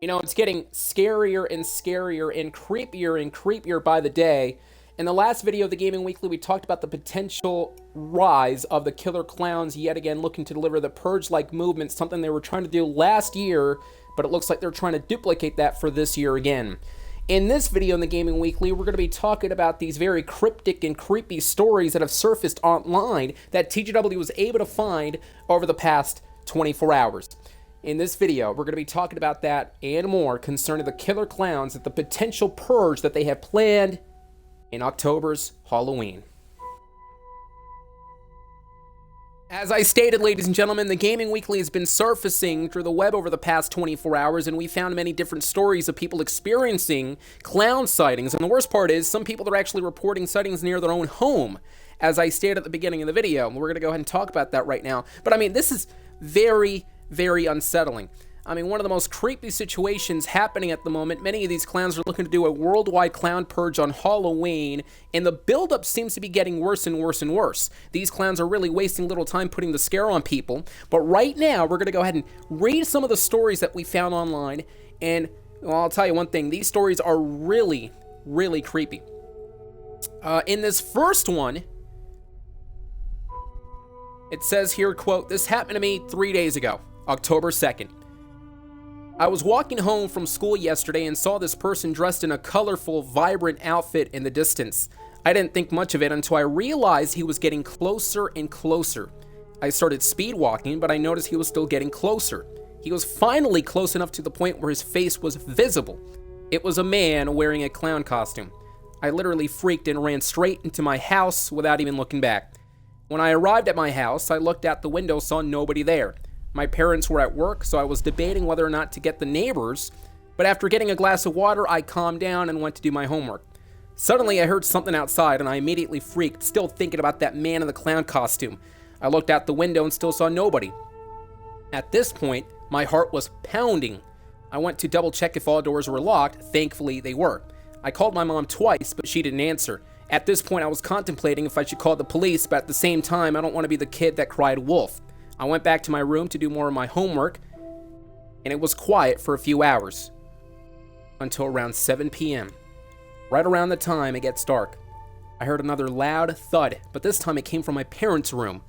You know, it's getting scarier and scarier and creepier by the day. In the last video of the Gaming Weekly, we talked about the potential rise of the killer clowns yet again looking to deliver the Purge-like movement, something they were trying to do last year, but it looks like they're trying to duplicate that for this year again. In this video in the Gaming Weekly, we're going to be talking about these very cryptic and creepy stories that have surfaced online that TGW was able to find over the past 24 hours. In this video, we're going to be talking about that and more concerning the killer clowns and the potential purge that they have planned in October's Halloween. As I stated, ladies and gentlemen, the Gaming Weekly has been surfacing through the web over the past 24 hours, and we found many different stories of people experiencing clown sightings. And the worst part is, some people are actually reporting sightings near their own home, as I stated at the beginning of the video. We're going to go ahead and talk about that right now. But I mean, this is very unsettling. I mean, one of the most creepy situations happening at the moment. Many of these clowns are looking to do a worldwide clown purge on Halloween, and the buildup seems to be getting worse and worse and worse. These clowns are really wasting little time putting the scare on people. But right now, we're going to go ahead and read some of the stories that we found online, and well, I'll tell you one thing, these stories are really creepy. In this first one, it says here, quote, "This happened to me 3 days ago. October 2nd. I was walking home from school yesterday and saw this person dressed in a colorful, vibrant outfit in the distance. I didn't think much of it until I realized he was getting closer and closer. I started speed walking, but I noticed he was still getting closer. He was finally close enough to the point where his face was visible. It was a man wearing a clown costume. I literally freaked and ran straight into my house without even looking back. When I arrived at my house, I looked out the window, saw nobody there. My parents were at work, so I was debating whether or not to get the neighbors, but after getting a glass of water, I calmed down and went to do my homework. Suddenly, I heard something outside, and I immediately freaked, still thinking about that man in the clown costume. I looked out the window and still saw nobody. At this point, my heart was pounding. I went to double check if all doors were locked. Thankfully, they were. I called my mom twice, but she didn't answer. At this point, I was contemplating if I should call the police, but at the same time, I don't want to be the kid that cried wolf. I went back to my room to do more of my homework, and it was quiet for a few hours, until around 7 p.m. Right around the time it gets dark, I heard another loud thud, but this time it came from my parents' room.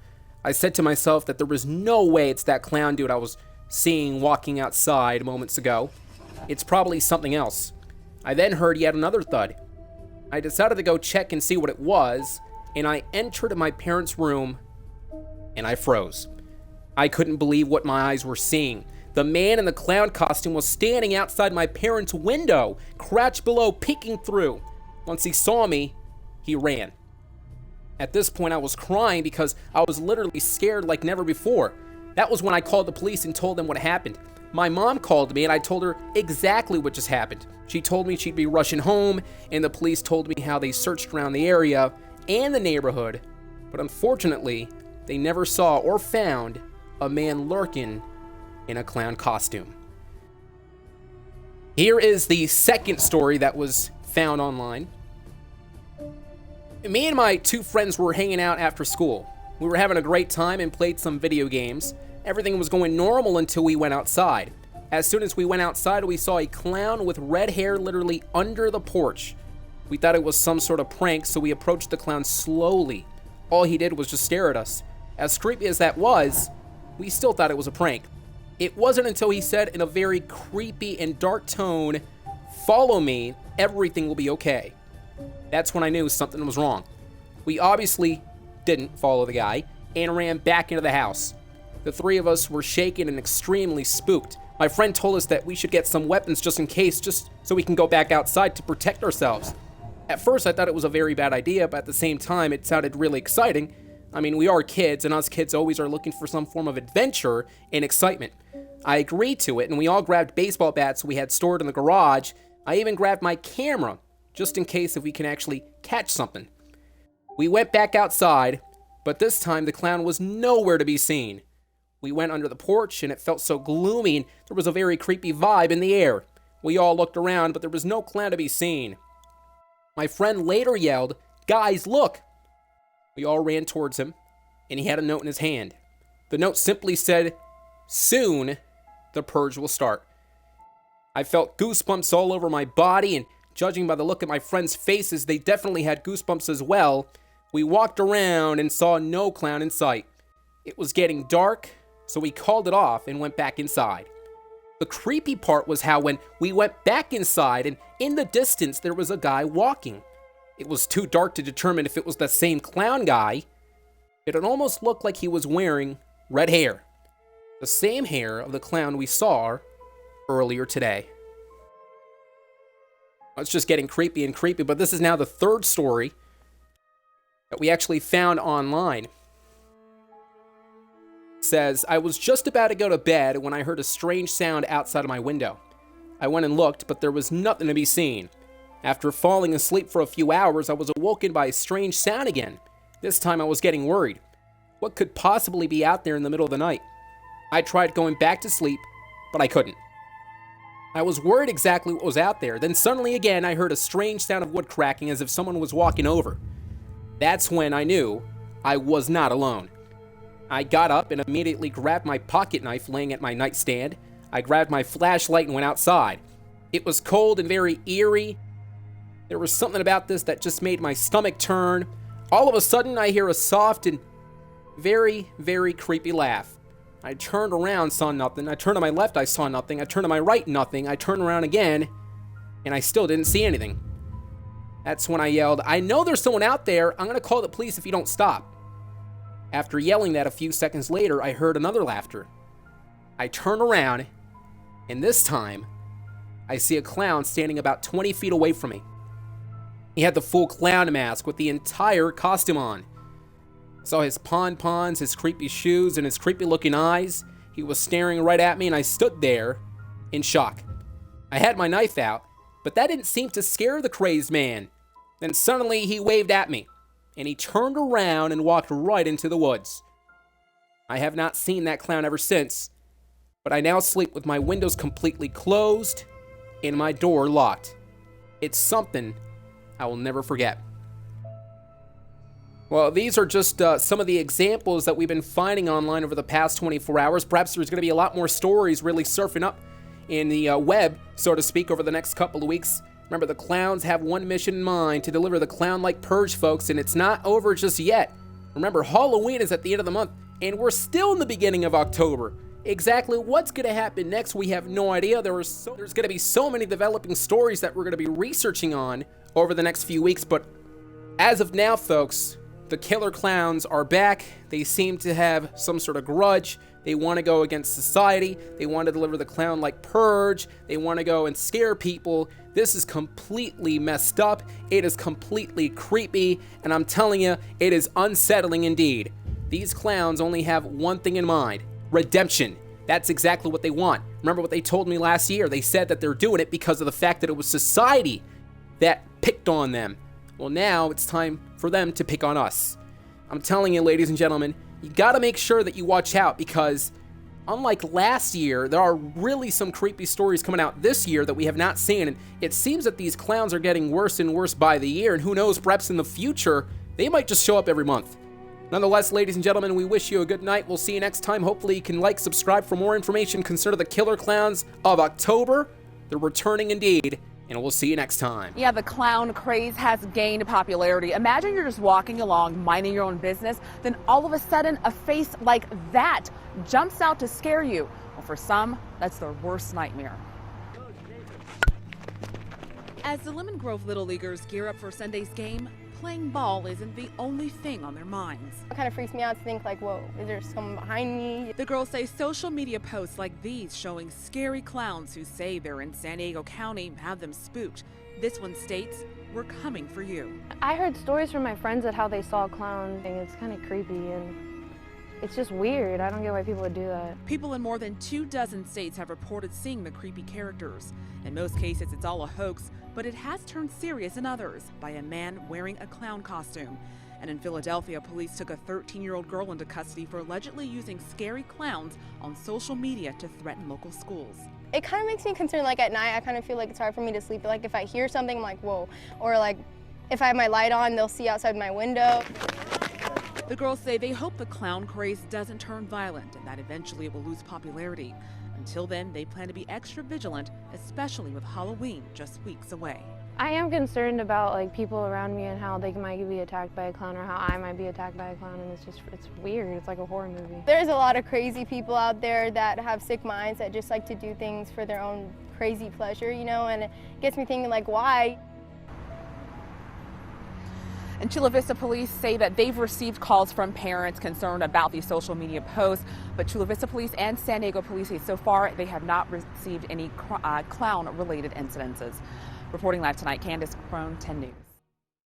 I said to myself that there was no way it's that clown dude I was seeing walking outside moments ago. It's probably something else. I then heard yet another thud. I decided to go check and see what it was, and I entered my parents' room, and I froze. I couldn't believe what my eyes were seeing. The man in the clown costume was standing outside my parents' window, crouched below, peeking through. Once he saw me, he ran. At this point, I was crying because I was literally scared like never before. That was when I called the police and told them what happened. My mom called me and I told her exactly what just happened. She told me she'd be rushing home, and the police told me how they searched around the area and the neighborhood, but unfortunately, they never saw or found a man lurking in a clown costume. Here is the second story that was found online. Me and my two friends were hanging out after school. We were having a great time and played some video games. Everything was going normal until we went outside. As soon as we went outside, we saw a clown with red hair literally under the porch. We thought it was some sort of prank, so we approached the clown slowly. All he did was just stare at us. As creepy as that was, we still thought it was a prank. It wasn't until he said in a very creepy and dark tone, "Follow me, everything will be okay." That's when I knew something was wrong. We obviously didn't follow the guy and ran back into the house. The three of us were shaken and extremely spooked. My friend told us that we should get some weapons just in case, just so we can go back outside to protect ourselves. At first, I thought it was a very bad idea, but at the same time, it sounded really exciting. I mean, we are kids, and us kids always are looking for some form of adventure and excitement. I agreed to it, and we all grabbed baseball bats we had stored in the garage. I even grabbed my camera, just in case if we can actually catch something. We went back outside, but this time the clown was nowhere to be seen. We went under the porch, and it felt so gloomy, and there was a very creepy vibe in the air. We all looked around, but there was no clown to be seen. My friend later yelled, "Guys, look!" We all ran towards him, and he had a note in his hand. The note simply said, "Soon, the purge will start." I felt goosebumps all over my body, and judging by the look at my friends' faces, they definitely had goosebumps as well. We walked around and saw no clown in sight. It was getting dark, so we called it off and went back inside. The creepy part was how when we went back inside and in the distance there was a guy walking. It was too dark to determine if it was the same clown guy. It almost looked like he was wearing red hair. The same hair of the clown we saw earlier today. It's just getting creepy and creepy, but this is now the third story that we actually found online. It says, I was just about to go to bed when I heard a strange sound outside of my window. I went and looked, but there was nothing to be seen. After falling asleep for a few hours, I was awoken by a strange sound again. This time I was getting worried. What could possibly be out there in the middle of the night? I tried going back to sleep, but I couldn't. I was worried exactly what was out there. Then suddenly again, I heard a strange sound of wood cracking as if someone was walking over. That's when I knew I was not alone. I got up and immediately grabbed my pocket knife laying at my nightstand. I grabbed my flashlight and went outside. It was cold and very eerie. There was something about this that just made my stomach turn. All of a sudden, I hear a soft and very, very creepy laugh. I turned around, saw nothing. I turned to my left, I saw nothing. I turned to my right, nothing. I turned around again, and I still didn't see anything. That's when I yelled, I know there's someone out there. I'm going to call the police if you don't stop. After yelling that a few seconds later, I heard another laughter. I turned around, and this time, I see a clown standing about 20 feet away from me. He had the full clown mask with the entire costume on. I saw his pon-pons, his creepy shoes, and his creepy-looking eyes. He was staring right at me, and I stood there in shock. I had my knife out, but that didn't seem to scare the crazed man. Then suddenly he waved at me, and he turned around and walked right into the woods. I have not seen that clown ever since, but I now sleep with my windows completely closed and my door locked. It's something I will never forget. Well, these are just some of the examples that we've been finding online over the past 24 hours. Perhaps there's going to be a lot more stories really surfing up in the web, so to speak, over the next couple of weeks. Remember, the clowns have one mission in mind, to deliver the clown-like purge, folks, and it's not over just yet. Remember, Halloween is at the end of the month, and we're still in the beginning of October. Exactly what's going to happen next, we have no idea. There's going to be so many developing stories that we're going to be researching on over the next few weeks, but as of now, folks, the killer clowns are back. They seem to have some sort of grudge. They want to go against society. They want to deliver the clown-like purge. They want to go and scare people. This is completely messed up. It is completely creepy, and I'm telling you, it is unsettling indeed. These clowns only have one thing in mind: redemption. That's exactly what they want. Remember what they told me last year? They said that they're doing it because of the fact that it was society that picked on them. Well, now it's time for them to pick on us. I'm telling you, ladies and gentlemen, you gotta make sure that you watch out, because unlike last year, there are really some creepy stories coming out this year that we have not seen, and it seems that these clowns are getting worse and worse by the year, and who knows, perhaps in the future, they might just show up every month. Nonetheless, ladies and gentlemen, we wish you a good night. We'll see you next time. Hopefully you can like, subscribe for more information concerning the killer clowns of October. They're returning indeed. And we'll see you next time. Yeah, the clown craze has gained popularity. Imagine you're just walking along, minding your own business, then all of a sudden a face like that jumps out to scare you. Well, for some, that's their worst nightmare. As the Lemon Grove Little Leaguers gear up for Sunday's game, playing ball isn't the only thing on their minds. It kind of freaks me out to think like, whoa, is there someone behind me? The girls say social media posts like these showing scary clowns who say they're in San Diego County have them spooked. This one states, "We're coming for you." I heard stories from my friends at how they saw a clown, and it's kind of creepy and it's just weird. I don't get why people would do that. People in more than 24 states have reported seeing the creepy characters. In most cases, it's all a hoax, but it has turned serious in others by a man wearing a clown costume. And in Philadelphia, police took a 13-year-old girl into custody for allegedly using scary clowns on social media to threaten local schools. It kind of makes me concerned, like at night, I kind of feel like it's hard for me to sleep. Like if I hear something, I'm like, whoa. Or like if I have my light on, they'll see outside my window. The girls say they hope the clown craze doesn't turn violent and that eventually it will lose popularity. Until then, they plan to be extra vigilant, especially with Halloween just weeks away. I am concerned about like people around me and how they might be attacked by a clown or how I might be attacked by a clown, and it's weird. It's like a horror movie. There's a lot of crazy people out there that have sick minds that just like to do things for their own crazy pleasure, you know, and it gets me thinking like, why? And Chula Vista police say that they've received calls from parents concerned about these social media posts, but Chula Vista police and San Diego police say so far they have not received any clown-related incidences. Reporting live tonight, Candace Crone, 10 News.